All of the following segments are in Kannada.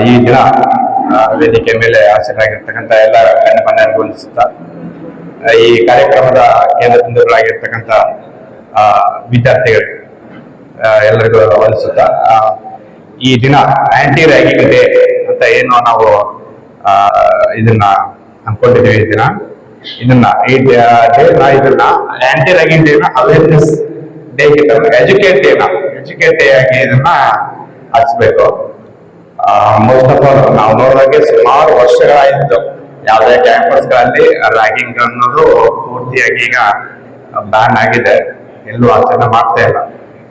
ಈ ದಿನ ವೇದಿಕೆ ಮೇಲೆ ಹಾಜರಾಗಿರ್ತಕ್ಕಂಥ ಎಲ್ಲ ಗಣ್ಯಮಾನ್ಯರಿಗೂ ವಂದಿಸುತ್ತಾ ಈ ಕಾರ್ಯಕ್ರಮದ ಕೇಂದ್ರ ಬಿಂದುಗಳಾಗಿರ್ತಕ್ಕಂಥ ವಿದ್ಯಾರ್ಥಿಗಳು ಎಲ್ಲರಿಗೂ ವಂದಿಸುತ್ತಾ ಈ ದಿನ ಆಂಟಿ ರ್ಯಾಗಿಂಗ್ ಡೇ ಅಂತ ಏನು ನಾವು ಇದನ್ನ ಅನ್ಕೊಂಡಿದ್ದೀವಿ ಇದನ್ನ ಆಂಟಿ ರ್ಯಾಗಿಂಗ್ ಡೇನ ಅವೇರ್ನೆಸ್ ಡೇ ಎಜುಕೇಟ್ ಡೇ ಆಗಿ ಇದನ್ನ ಹಚ್ಬೇಕು. ಮೋಸ್ಟ್ ಆಫ್ ಆಲ್ ನಾವು ನೋಡಿದಾಗೆ ಸುಮಾರು ವರ್ಷಗಳಾಯಿತು ಯಾವುದೇ ಕ್ಯಾಂಪಸ್ಗಳಲ್ಲಿ ರ್ಯಾಗಿಂಗ್ ಅನ್ನೋದು ಪೂರ್ತಿಯಾಗಿ ಈಗ ಬ್ಯಾನ್ ಆಗಿದೆ. ಎಲ್ಲೂ ಆಚರಣೆ ಮಾಡ್ತಾ ಇಲ್ಲ.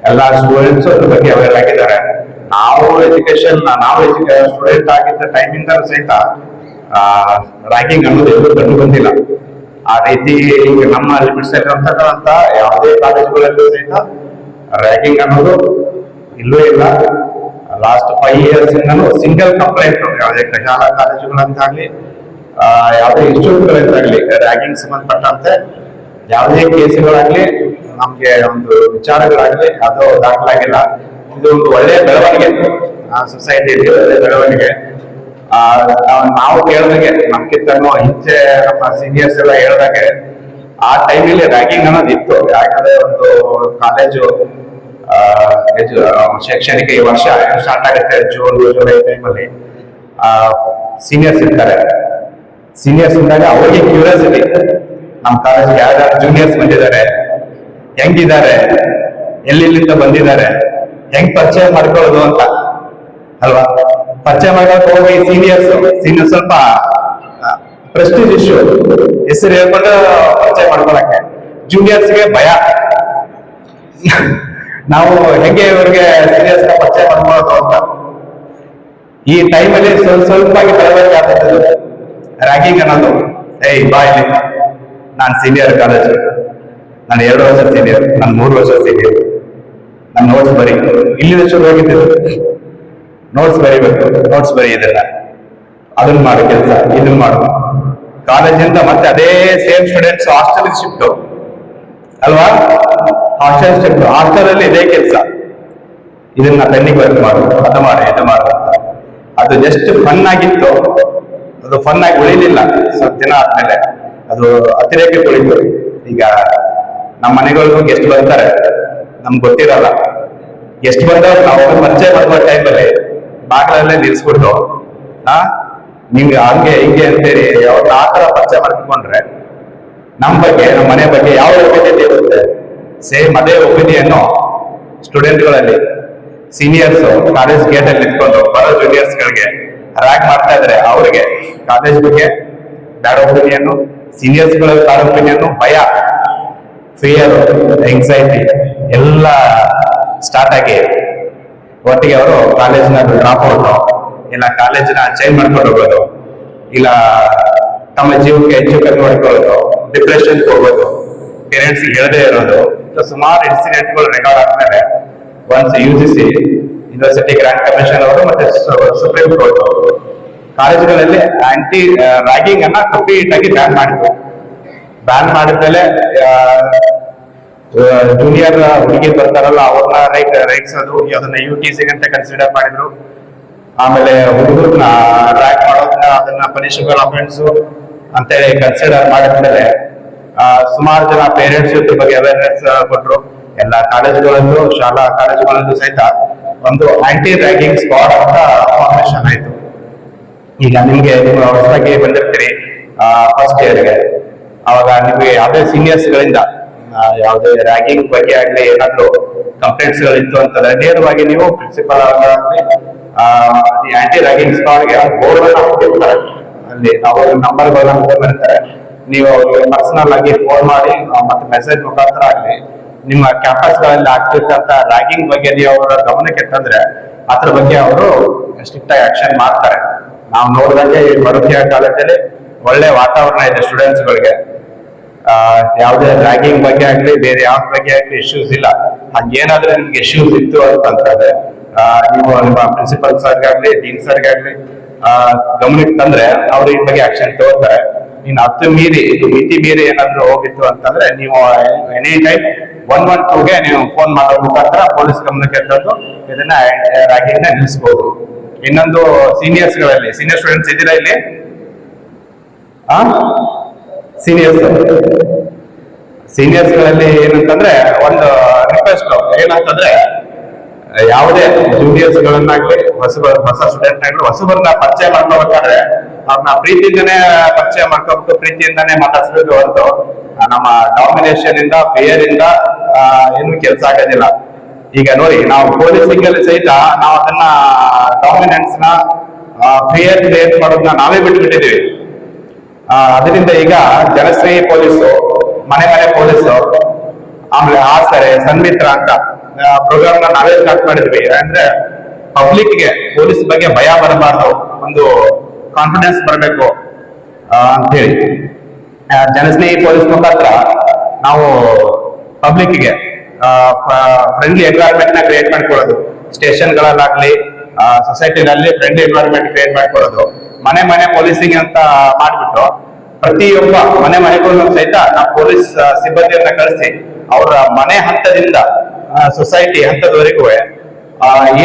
ಎಲ್ಲ ಸ್ಟೂಡೆಂಟ್ಸ್ ಅದ್ರ ಬಗ್ಗೆ ಅವೇರ್ ಆಗಿದ್ದಾರೆ. ನಾವು ಸ್ಟೂಡೆಂಟ್ ಆಗಿದ್ದ ಟೈಮಿಂದ ಸಹಿತ ರ್ಯಾಗಿಂಗ್ ಅನ್ನೋದು ಎಲ್ಲೂ ಕಂಡು ಬಂದಿಲ್ಲ. ಆ ರೀತಿ ಈಗ ನಮ್ಮ ಲಿಮಿಟ್ಸ್ ಇರ್ತಕ್ಕಂಥ ಯಾವುದೇ ಕಾಲೇಜುಗಳಲ್ಲೂ ಸಹಿತ ರ್ಯಾಗಿಂಗ್ ಅನ್ನೋದು ಇಲ್ಲೂ ಇಲ್ಲ. ಲಾಸ್ಟ್ 5 years ಇಂದನೂ ಸಿಂಗಲ್ ಕಂಪ್ಲೇಂಟ್ ಯಾವುದೇ ಶಾಲಾ ಕಾಲೇಜುಗಳಂತಾಗ್ಲಿ ಯಾವುದೇ ಇನ್ಸ್ಟಿಟ್ಯೂಟ್ಗಳಂತಾಗ್ಲಿ ರ್ಯಾಗಿಂಗ್ ಸಂಬಂಧಪಟ್ಟಂತೆ ಯಾವುದೇ ಕೇಸುಗಳಾಗ್ಲಿ ನಮ್ಗೆ ಒಂದು ವಿಚಾರಗಳಾಗ್ಲಿ ಅದು ದಾಖಲಾಗಿಲ್ಲ. ಇದು ಒಂದು ಒಳ್ಳೆಯ ಬೆಳವಣಿಗೆ ಸೊಸೈಟಿಯಲ್ಲಿ, ಒಳ್ಳೆಯ ಬೆಳವಣಿಗೆ. ನಾವು ಕೇಳಿದಾಗೆ ನಮ್ಗಿಂತನೂ ಹಿಂಚೆ ನಮ್ಮ ಸೀನಿಯರ್ಸ್ ಎಲ್ಲ ಹೇಳಿದಾಗೆ ಆ ಟೈಮಲ್ಲಿ ರ್ಯಾಗಿಂಗ್ ಅನ್ನೋದು ಇತ್ತು. ಯಾಕಂದ್ರೆ ಒಂದು ಕಾಲೇಜು ಶೈಕ್ಷಣಿಕ ಈ ವರ್ಷ ಸ್ಟಾರ್ಟ್ ಆಗುತ್ತೆ ಜೂನ್ ಜುಲೈ ಟೈಮಲ್ಲಿ. ಸೀನಿಯರ್ಸ್ ಇರ್ತಾರೆ. ಸೀನಿಯರ್ಸ್ ಇದ್ದಾಗ ಅವ್ರಿಗೆ ಕ್ಯೂರಿಯಾಸಿಟಿ, ನಮ್ಮ ಕಾಲೇಜ್ಗೆ ಯಾವ್ಯಾವ ಜೂನಿಯರ್ಸ್ ಬಂದಿದ್ದಾರೆ, ಹೆಂಗಿದ್ದಾರೆ, ಎಲ್ಲಿಂದ ಬಂದಿದ್ದಾರೆ, ಹೆಂಗ್ ಪರಿಚಯ ಮಾಡ್ಕೊಳ್ಳೋದು ಅಂತ ಅಲ್ವಾ. ಪರಿಚಯ ಮಾಡ್ಕೊಂಡು ಹೋಗಿ ಸೀನಿಯರ್ಸ್ ಸ್ವಲ್ಪ ಪ್ರೆಸ್ಟೀಜ್ ಇಶ್ಯೂ, ಹೆಸರು ಹೇಳ್ಕೊಂಡು ಪರಿಚಯ ಮಾಡ್ಕೊಳಕ್ಕೆ. ಜೂನಿಯರ್ಸ್ಗೆ ಭಯ, ನಾವು ಹೆಂಗೆ ಇವ್ರಿಗೆ ಸೀನಿಯರ್ಸ್ ಪರಿಚಯ ಮಾಡ್ಕೊಳ್ಳೋದು ಅಂತ. ಈ ಟೈಮಲ್ಲಿ ಸ್ವಲ್ಪ ಬೆಳವಣಿಗೆ ಆಗ್ತದೆ ರ್ಯಾಗಿಂಗ್ ಅನ್ನೋದು. ಬಾ ಇಲ್ಲಿ, ನಾನು ಸೀನಿಯರ್ ಕಾಲೇಜ್, ನಾನು 2 ವರ್ಷ ಸೀನಿಯರ್, ನಾನು 3 ವರ್ಷ ಸೀನಿಯರ್, ನಾನು ನೋಟ್ಸ್ ಬರೀ, ಇಲ್ಲಿಂದ ಶುರು ಹೋಗಿದ್ದು ನೋಟ್ಸ್ ಬರೀಬೇಕು, ನೋಟ್ಸ್ ಬರೀ ಇದೆಲ್ಲ, ಅದನ್ನ ಮಾಡು ಕೆಲಸ, ಇದನ್ನ ಮಾಡು. ಕಾಲೇಜಿಂದ ಮತ್ತೆ ಅದೇ ಸೇಮ್ ಸ್ಟೂಡೆಂಟ್ಸ್ ಹಾಸ್ಟೆಲ್ಗೆ ಶಿಫ್ಟ್ ಅಲ್ವಾ. ಹಾಸ್ಟೆಲ್ ಅಲ್ಲಿ ಇದೇ ಕೆಲಸ, ಇದನ್ನ ಪೆನ್ನಿಗೆ ವರ್ಕ್ ಮಾಡು, ಅದು ಮಾಡು, ಇದು ಮಾಡು ಅಂತ. ಅದು ಜಸ್ಟ್ ಫನ್ ಆಗಿತ್ತು, ಅದು ಫನ್ ಆಗಿ ಉಳಿಲಿಲ್ಲ. ಸ್ವಲ್ಪ ದಿನ ಆದ್ಮೇಲೆ ಅದು ಅತಿರೇಕ ಉಳಿತು. ಈಗ ನಮ್ಮ ಮನೆಗಳಿಗೂ ಗೆಸ್ಟ್ ಬರ್ತಾರೆ, ನಮ್ಗೆ ಗೊತ್ತಿರಲ್ಲ. ಗೆಸ್ಟ್ ಬಂದವ್ರು ನಾವು ಪರಿಚಯ ಮಾಡುವ ಟೈಮಲ್ಲಿ ಬಾಗಿಲಲ್ಲೇ ನಿಲ್ಸ್ಬಿಟ್ಟು ನಿಮ್ಗೆ ಹಂಗೆ ಹಿಂಗೆ ಅಂತೇಳಿ ಅವ್ರನ್ನ ಆ ಥರ ಪರಿಚಯ ಮಾಡ್ಕೊಂಡ್ರೆ ನಮ್ಮ ಬಗ್ಗೆ, ನಮ್ಮ ಮನೆ ಬಗ್ಗೆ ಯಾವ ಒಪಿನಿಯನ್ ಇರುತ್ತೆ, ಸೇಮ್ ಅದೇ ಒಪಿನಿಯನ್ನು ಸ್ಟೂಡೆಂಟ್ಗಳಲ್ಲಿ ಸೀನಿಯರ್ಸ್ ಕಾಲೇಜ್ ಗೇಟ್ ಅಲ್ಲಿ ನಿಂತ್ಕೊಂಡು ಬರೋ ಜೂನಿಯರ್ಸ್ಗಳಿಗೆ ರ್ಯಾಕ್ ಮಾಡ್ತಾ ಇದ್ರೆ ಅವ್ರಿಗೆ ಕಾಲೇಜ್ ಬಗ್ಗೆ ಬ್ಯಾಡ್ ಒಪಿನಿಯನ್ನು, ಸೀನಿಯರ್ಸ್ಗಳ ಬ್ಯಾಡ್ ಒಪಿನಿಯನ್ನು, ಭಯ, ಫಿಯರ್, ಎಂಗ್ಸೈಟಿ ಎಲ್ಲ ಸ್ಟಾರ್ಟ್ ಆಗಿ ಒಟ್ಟಿಗೆ ಅವರು ಕಾಲೇಜ್ನ ಡ್ರಾಪ್ ಔಟ್, ಇಲ್ಲ ಕಾಲೇಜ್ನ ಚೇಂಜ್ ಮಾಡ್ಕೊಂಡು ಹೋಗೋದು, ಇಲ್ಲ ತಮ್ಮ ಜೀವಕ್ಕೆ ಹೆಚ್ಚು ಕಮ್ಮಿ ಮಾಡ್ಕೊಳ್ಳೋದು, ಡಿಪ್ರೆಷನ್ಗೆ ಹೋಗೋದು, ಪೇರೆಂಟ್ಸ್ ಹೇಳದೇ ಇರೋದು. ಸುಮಾರು ಇನ್ಸಿಡೆಂಟ್ಗಳು ರೆಕಾರ್ಡ್ ಆದ್ಮೇಲೆ once UGC university grant commission ಅವರು ಮತ್ತೆ ಸುಪ್ರೀಂ ಕೋರ್ಟ್ ಕಾಲೇಜುಗಳಲ್ಲಿ ಆಂಟಿ ರ್ಯಾಗಿಂಗ್ ಅನ್ನ ಕಂಪ್ಲೀಟ್ ಆಗಿ ಬ್ಯಾನ್ ಮಾಡಿದ್ರು. ಬ್ಯಾನ್ ಮಾಡಿದ್ಮೇಲೆ ಜೂನಿಯರ್ ಹುಡುಗಿ ಬರ್ತಾರಲ್ಲ ಅವ್ರನ್ನ ರೈಟ್ಸ್ ಅದು ಅದನ್ನ UTC ಅಂತ ಕನ್ಸಿಡರ್ ಮಾಡಿದ್ರು. ಆಮೇಲೆ ಹುಡುಗರನ್ನ ರ್ಯಾಕ್ ಮಾಡೋದನ್ನ ಅದನ್ನ ಪನಿಷಬಲ್ ಅಫೆನ್ಸ್ ಅಂತೇಳಿ ಕನ್ಸಿಡರ್ ಮಾಡಿದ್ಮೇಲೆ ಸುಮಾರು ಜನ ಪೇರೆಂಟ್ಸ್ ಇದ್ರ ಬಗ್ಗೆ ಅವೇರ್ನೆಸ್ ಕೊಟ್ಟರು. ಎಲ್ಲ ಕಾಲೇಜುಗಳಲ್ಲೂ, ಶಾಲಾ ಕಾಲೇಜುಗಳಲ್ಲೂ ಸಹಿತ ಒಂದು ಆಂಟಿ ರ್ಯಾಗಿಂಗ್ ಸ್ಕ್ವಾಡ್ ಅಂತ ಫಾರ್ಮೇಶನ್ ಆಯ್ತು. ಈಗ ನಿಮ್ಗೆ ನೀವು ಹೊಸದಾಗಿ ಬಂದಿರ್ತೀರಿ ಫಸ್ಟ್ ಇಯರ್ಗೆ, ಅವಾಗ ನಿಮ್ಗೆ ಯಾವುದೇ ಸೀನಿಯರ್ಸ್ ಗಳಿಂದ ಯಾವುದೇ ರ್ಯಾಗಿಂಗ್ ಬಗ್ಗೆ ಆಗ್ಲಿ ಏನಾದ್ರು ಕಂಪ್ಲೇಂಟ್ಸ್ ಗಳಿತ್ತು ಅಂತಂದ್ರೆ ನೇರವಾಗಿ ನೀವು ಪ್ರಿನ್ಸಿಪಲ್ ಆಗಲಿ ಆಂಟಿ ರ್ಯಾಗಿಂಗ್ ಸ್ಕ್ವಾಡ್ಗೆ ಬೋರ್ಡ್ ಹಾಕಿರ್ತಾರೆ. ಅಲ್ಲಿ ಅವ್ರ ನಂಬರ್ಗಳನ್ನ ಬರ್ತಾರೆ. ನೀವು ಅವ್ರಿಗೆ ಪರ್ಸನಲ್ ಆಗಿ ಫೋನ್ ಮಾಡಿ ಮತ್ತೆ ಮೆಸೇಜ್ ಮುಖಾಂತರ ಆಗಲಿ ನಿಮ್ಮ ಕ್ಯಾಂಪಸ್ ಗಳಲ್ಲಿ ಆಗ್ತಿರ್ತಂತ ರ್ಯಾಗಿಂಗ್ ಬಗ್ಗೆ ನೀವು ಅವರ ಗಮನಕ್ಕೆ ತಂದ್ರೆ ಅದ್ರ ಬಗ್ಗೆ ಅವರು ಸ್ಟ್ರಿಕ್ಟ್ ಆಗಿ ಆಕ್ಷನ್ ಮಾಡ್ತಾರೆ. ನಾವು ನೋಡಿದಂಗೆ ಈ ಮರುತಿಯ ಕಾಲೇಜಲ್ಲಿ ಒಳ್ಳೆ ವಾತಾವರಣ ಇದೆ ಸ್ಟೂಡೆಂಟ್ಸ್ ಗಳಿಗೆ. ಯಾವುದೇ ರ್ಯಾಗಿಂಗ್ ಬಗ್ಗೆ ಆಗ್ಲಿ ಬೇರೆ ಯಾವ ಬಗ್ಗೆ ಆಗ್ಲಿ ಇಶ್ಯೂಸ್ ಇಲ್ಲ. ಹಂಗೇನಾದ್ರೂ ನಿಮ್ಗೆ ಇಶ್ಯೂಸ್ ಇತ್ತು ಅಂತಂದ್ರೆ ನೀವು ನಿಮ್ಮ ಪ್ರಿನ್ಸಿಪಲ್ ಸರ್ಗಾಗ್ಲಿ ಡೀನ್ ಸರ್ಗಾಗ್ಲಿ ಗಮನಕ್ಕೆ ತಂದ್ರೆ ಅವ್ರು ಈ ಬಗ್ಗೆ ಆಕ್ಷನ್ ತಗೋತಾರೆ. ಇನ್ನು ಹತ್ತು ಮೀರಿ ಇದು ಮಿತಿ ಮೀರಿ ಏನಾದ್ರು ಹೋಗಿತ್ತು ಅಂತಂದ್ರೆ ನೀವು ಎನಿ ಟೈಮ್ 112ಗೆ ನೀವು ಫೋನ್ ಮಾಡೋ ಮುಖಾಂತರ ಪೊಲೀಸ್ ಗಮನಕ್ಕೆ ತಂದು ಇದನ್ನ ರ್ಯಾಗಿಂಗ್ ನಿಲ್ಲಿಸಬಹುದು. ಇನ್ನೊಂದು ಸೀನಿಯರ್ ಸ್ಟೂಡೆಂಟ್ಸ್ ಇದ್ದೀರಾ ಇಲ್ಲಿ? ಸೀನಿಯರ್ಸ್ಗಳಲ್ಲಿ ಏನಂತಂದ್ರೆ ಒಂದು ರಿಕ್ವೆಸ್ಟ್ ಏನಂತಂದ್ರೆ, ಯಾವುದೇ ಜೂನಿಯರ್ಸ್ ಗಳನ್ನಾಗ್ಲಿ ಹೊಸ ಸ್ಟೂಡೆಂಟ್ ಆಗ್ಲಿ ಹೊಸಬರನ್ನ ಪರಿಚಯ ಮಾಡ್ಕೋಬೇಕಾದ್ರೆ ಅವ್ರನ್ನ ಪ್ರೀತಿಯಿಂದನೇ ಪರಿಚಯ ಮಾಡ್ಕೋಬೇಕು, ಪ್ರೀತಿಯಿಂದಾನೇ ಮಾತಾಡ್ಸ್ಬೇಕು ಹೊರತು ನಮ್ಮ ಡಾಮಿನೇಷನ್ ಇಂದ ಫಿಯರ್ ಇಂದ ಏನು ಕೆಲಸ ಆಗೋದಿಲ್ಲ. ಈಗ ನೋಡಿ, ನಾವು ಪೊಲೀಸಿಂಗ್ ಅಲ್ಲಿ ಸಹಿತ ನಾವು ಅದನ್ನ ಡಾಮಿನೆನ್ಸ್ ನ ಫಿಯರ್ ಕ್ರಿಯೇಟ್ ಮಾಡೋದನ್ನ ನಾವೇ ಬಿಟ್ಬಿಟ್ಟಿದೀವಿ. ಅದರಿಂದ ಈಗ ಜನಶ್ರೀ ಪೊಲೀಸು, ಮನೆ ಪೊಲೀಸು, ಆಮೇಲೆ ಆಸರೆ, ಸನ್ಮಿತ್ರ ಅಂತ ಪ್ರೋಗ್ರಾಮ್ ನ ನಾವೇ ಸ್ಟಾರ್ಟ್ ಮಾಡಿದ್ವಿ. ಅಂದ್ರೆ ಪಬ್ಲಿಕ್ ಗೆ ಪೊಲೀಸ್ ಬಗ್ಗೆ ಭಯ ಬರಬಾರ್ದು, ಒಂದು ಕಾನ್ಫಿಡೆನ್ಸ್ ಬರಬೇಕು ಅಂತ ಹೇಳಿ ಜನಸ್ನೇಹಿ ಪೊಲೀಸ್ ಮುಖಾಂತರ ನಾವು ಪಬ್ಲಿಕ್ ಗೆ ಫ್ರೆಂಡ್ಲಿ ಎನ್ವೈರನ್ಮೆಂಟ್ ನ ಕ್ರಿಯೇಟ್ ಮಾಡ್ಕೊಳ್ಳೋದು. ಸ್ಟೇಷನ್ಗಳಲ್ಲಾಗ್ಲಿ ಸೊಸೈಟಿನಲ್ಲಿ ಫ್ರೆಂಡ್ಲಿ ಎನ್ವೈರನ್ಮೆಂಟ್ ಕ್ರಿಯೇಟ್ ಮಾಡ್ಕೊಳ್ಳೋದು. ಮನೆ ಪೊಲೀಸಿಂಗ್ ಅಂತ ಮಾಡ್ಬಿಟ್ಟು ಪ್ರತಿಯೊಬ್ಬ ಮನೆಗೂ ಸಹಿತ ನಾವು ಪೊಲೀಸ್ ಸಿಬ್ಬಂದಿಯನ್ನ ಕಳಿಸಿ ಅವರ ಮನೆ ಹಂತದಿಂದ ಸೊಸೈಟಿ ಹಂತದವರೆಗೂ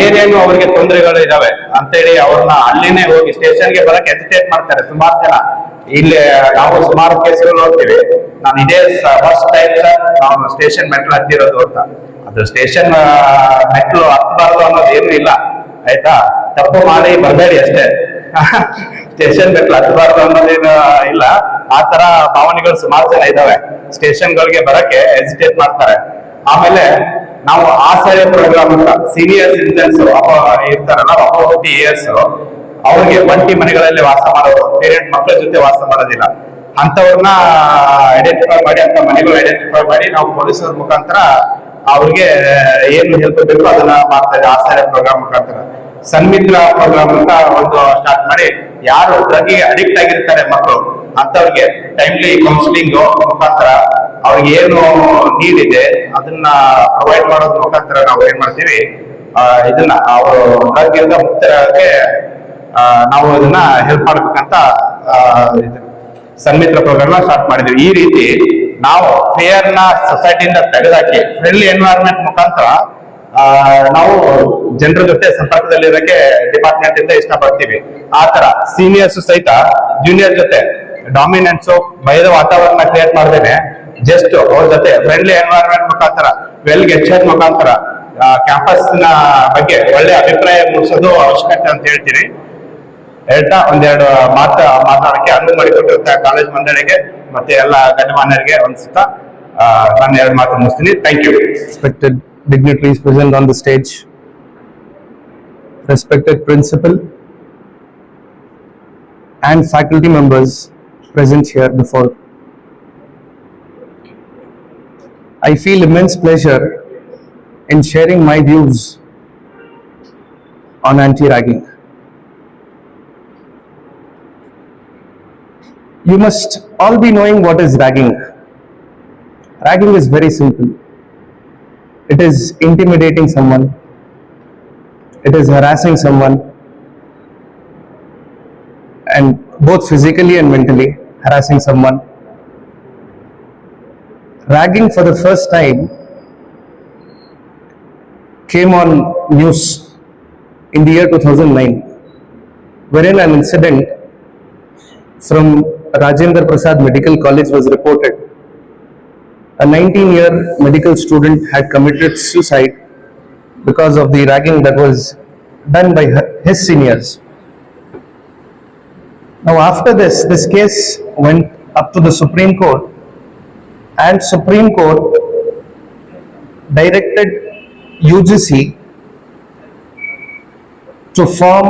ಏನೇನು ಅವರಿಗೆ ತೊಂದರೆಗಳು ಇದಾವೆ ಅಂತೇಳಿ ಅವ್ರನ್ನ ಅಲ್ಲಿನೇ ಹೋಗಿ ಸ್ಟೇಷನ್ಗೆ ಬರಕ್ಕೆ ಎಜಿಟೇಟ್ ಮಾಡ್ತಾರೆ ಸುಮಾರು ಜನ. ಇಲ್ಲಿ ನಾವು ಸುಮಾರು ಕೇಸ್ಗಳು ನೋಡ್ತೀವಿ. ನಾನು ಇದೇ ಫಸ್ಟ್ ಟೈಮ್ ನಾವು ಸ್ಟೇಷನ್ ಮೆಟ್ರೋ ಹತ್ತಿರೋದು ಅಂತ. ಅದು ಸ್ಟೇಷನ್ ಮೆಟ್ರೋ ಹತ್ತಬಾರ್ದು ಅನ್ನೋದು ಏನು ಇಲ್ಲ, ಆಯ್ತಾ? ತಪ್ಪು ಮಾಡಿ ಬರಬೇಡಿ ಅಷ್ಟೇ. ಸ್ಟೇಷನ್ ಮೆಟ್ರೋ ಹತ್ತಬಾರ್ದು ಅನ್ನೋದೇನು ಇಲ್ಲ. ಆ ತರ ಭಾವನೆಗಳು ಸುಮಾರು ಜನ ಇದಾವೆ. ಸ್ಟೇಷನ್ಗಳಿಗೆ ಬರಕ್ಕೆ ಎಜಿಟೇಟ್ ಮಾಡ್ತಾರೆ. ಆಮೇಲೆ ನಾವು ಆಸರೆ ಪ್ರೋಗ್ರಾಮ್ ಅಂತ ಸೀನಿಯರ್ ಸಿಟಿಜನ್ಸ್ ಇರ್ತಾರಲ್ಲ, 40 ಇಯರ್ಸ್, ಅವ್ರಿಗೆ ಒಂಟಿ ಮನೆಗಳಲ್ಲಿ ವಾಸ ಮಾಡೋದು, ಪೇರೆಂಟ್ ಮಕ್ಕಳ ಜೊತೆ ವಾಸ ಮಾಡೋದಿಲ್ಲ, ಅಂತವ್ರನ್ನ ಐಡೆಂಟಿಫೈ ಮಾಡಿ, ಅಂತ ಮನೆಗಳು ಐಡೆಂಟಿಫೈ ಮಾಡಿ ನಾವು ಪೊಲೀಸರ ಮುಖಾಂತರ ಅವ್ರಿಗೆ ಏನು ಹೆಲ್ಪ್ ಬೇಕು ಅದನ್ನ ಮಾಡ್ತಾ ಇದ್ದೀವಿ ಆಸರೆ ಪ್ರೋಗ್ರಾಮ್ ಮುಖಾಂತರ. ಸನ್ಮಿತ್ರ ಪ್ರೋಗ್ರಾಮ್ ಅಂತ ಒಂದು ಸ್ಟಾರ್ಟ್ ಮಾಡಿ, ಯಾರು ಡ್ರಗ್ ಅಡಿಕ್ಟ್ ಆಗಿರ್ತಾರೆ ಮಕ್ಕಳು ಅಂತವ್ರಿಗೆ ಟೈಮ್ಲಿ ಕೌನ್ಸಿಲಿಂಗ್ ಮುಖಾಂತರ ಅವ್ರಿಗೆ ಏನು ನೀಡ್ ಇದೆ ಅದನ್ನ ಪ್ರೊವೈಡ್ ಮಾಡೋದ್ ಮುಖಾಂತರ ನಾವು ಏನ್ ಮಾಡ್ತೀವಿ, ಇದನ್ನ ಅವರು ಡ್ರಗ್ ಇಂದ ಮುಕ್ತರಾಗಕ್ಕೆ ನಾವು ಇದನ್ನ ಹೆಲ್ಪ್ ಮಾಡ್ಬೇಕಂತ ಸನ್ಮಿತ್ರ ಪ್ರೋಗ್ರಾಮ್ ಸ್ಟಾರ್ಟ್ ಮಾಡಿದ್ವಿ. ಈ ರೀತಿ ನಾವು ಫಿಯರ್ ನ ಸೊಸೈಟಿಯಿಂದ ತೆಗೆದಾಕಿ ಫ್ರೆಂಡ್ಲಿ ಎನ್ವೈರನ್ಮೆಂಟ್ ಮುಖಾಂತರ ನಾವು ಜನರ ಜೊತೆ ಸಂಪರ್ಕದಲ್ಲಿರೋಕೆ ಡಿಪಾರ್ಟ್ಮೆಂಟ್ ಇಂದ ಇಷ್ಟಪಡ್ತೀವಿ. ಆ ತರ ಸೀನಿಯರ್ಸ್ ಸಹಿತ ಜೂನಿಯರ್ ಜೊತೆ ಡಾಮಿನೆನ್ಸ್ ಭಯದ ವಾತಾವರಣ ಕ್ರಿಯೇಟ್ ಮಾಡ್ದೇನೆ ಜಸ್ಟ್ ಅವ್ರ ಜೊತೆ ಫ್ರೆಂಡ್ಲಿ ಎನ್ವೈರನ್ಮೆಂಟ್ ಮುಖಾಂತರ ವೆಲ್ ಗೆಚ್ಚರ್ ಮುಖಾಂತರ ಕ್ಯಾಂಪಸ್ ನ ಬಗ್ಗೆ ಒಳ್ಳೆ ಅಭಿಪ್ರಾಯ ಮೂಡಿಸೋದು ಅವಶ್ಯಕತೆ ಅಂತ ಹೇಳ್ತೀನಿ. ಹೇಳ್ತಾ ಒಂದೆರಡು ಮಾತಾಡಕ್ಕೆ ಅನುವು ಮಾಡಿಕೊಟ್ಟಿರುತ್ತೆ ಕಾಲೇಜ್ ಮಂಡಳಿಗೆ ಮತ್ತೆ ಎಲ್ಲ ಗಣ್ಯಮಾನ್ಯರಿಗೆ ಅನ್ಸುತ್ತಾ ನಾನು 2 ಮಾತು ಮುಗಿಸ್ತೀನಿ. Thank you. Respected dignitaries present on the stage, respected principal and faculty members present here before. I feel immense pleasure in sharing my views on anti-ragging. You must all be knowing what is ragging. Ragging is very simple. It is intimidating someone. It is harassing someone, and both physically and mentally harassing someone. Ragging for the first time came on news in the year 2009, wherein an incident from Rajendra Prasad Medical College was reported. A 19-year medical student had committed suicide because of the ragging that was done by his seniors. Now after this case went up to the Supreme Court, and Supreme Court directed UGC to form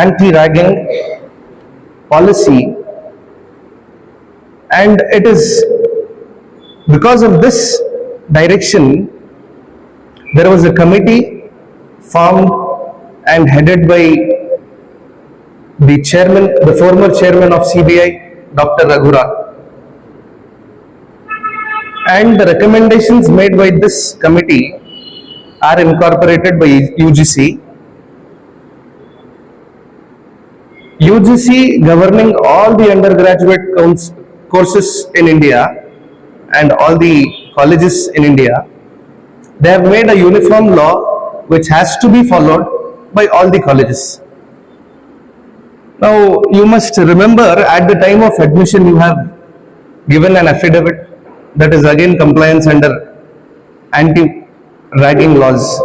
anti-ragging policy, and it is because of this direction there was a committee formed and headed by the chairman, the former chairman of CBI, Dr. Raghura, and the recommendations made by this committee are incorporated by UGC. UGC governing all the undergraduate courses in India and all the colleges in India, they have made a uniform law which has to be followed by all the colleges. Now, you must remember at the time of admission you have given an affidavit, that is again compliance under anti-ragging laws.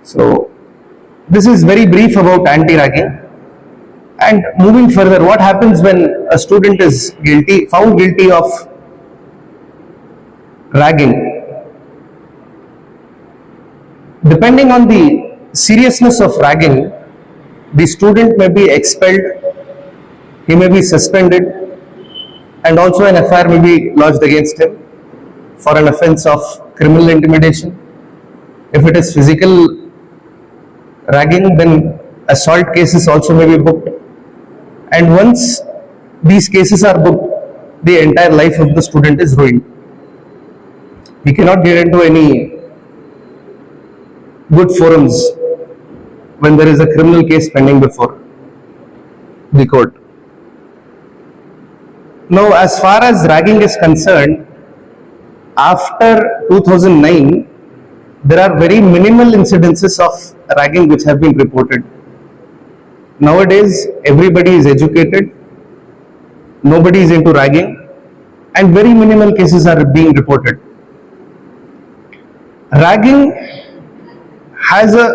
So, this is very brief about anti-ragging. And moving further, what happens when a student is found guilty of ragging? Depending on the seriousness of ragging, the student may be expelled, he may be suspended, and also an FIR may be lodged against him for an offence of criminal intimidation. If it is physical ragging, then assault cases also may be booked. And once these cases are booked, the entire life of the student is ruined. He cannot get into any good forums when there is a criminal case pending before the court. Now, as far as ragging is concerned, after 2009, there are very minimal incidences of ragging which have been reported. Nowadays, everybody is educated, nobody is into ragging, and very minimal cases are being reported. Ragging has a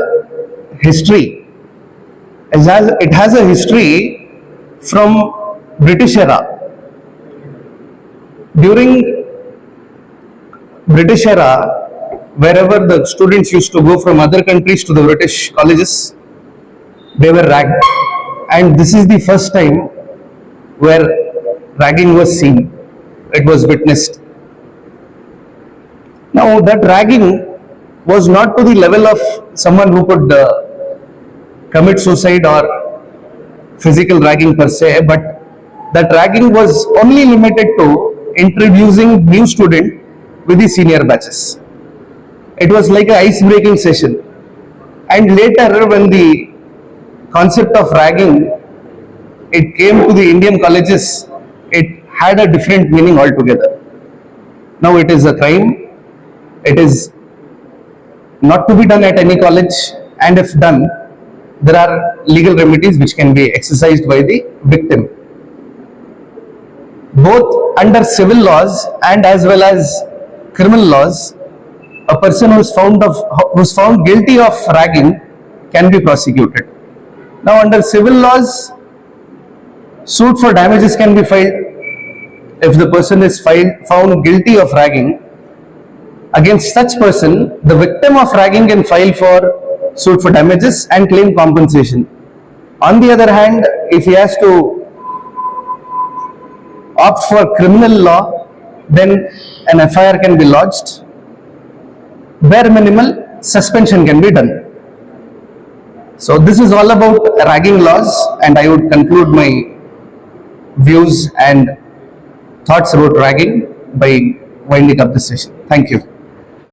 history. It has a history from British era. During British era, wherever the students used to go from other countries to the British colleges, they were ragged. And this is the first time where ragging was seen. It was witnessed. Now, that ragging was not to the level of someone who could commit suicide or physical ragging per se, but that ragging was only limited to introducing new student with the senior batches. It was like an ice-breaking session. And later, when the concept of ragging, it came to the Indian colleges, it had a different meaning altogether. Now it is a crime. It is not to be done at any college, and if done, there are legal remedies which can be exercised by the victim. Both under civil laws and as well as criminal laws, a person who is found guilty of ragging can be prosecuted. Now, under civil laws, suit for damages can be filed if the person is found guilty of ragging. Against such person, the victim of ragging can file for suit for damages and claim compensation. On the other hand, if he has to opt for criminal law, then an FIR can be lodged. Bare minimal suspension can be done. So this is all about ragging laws, and I would conclude my views and thoughts about ragging by winding up this session. Thank you.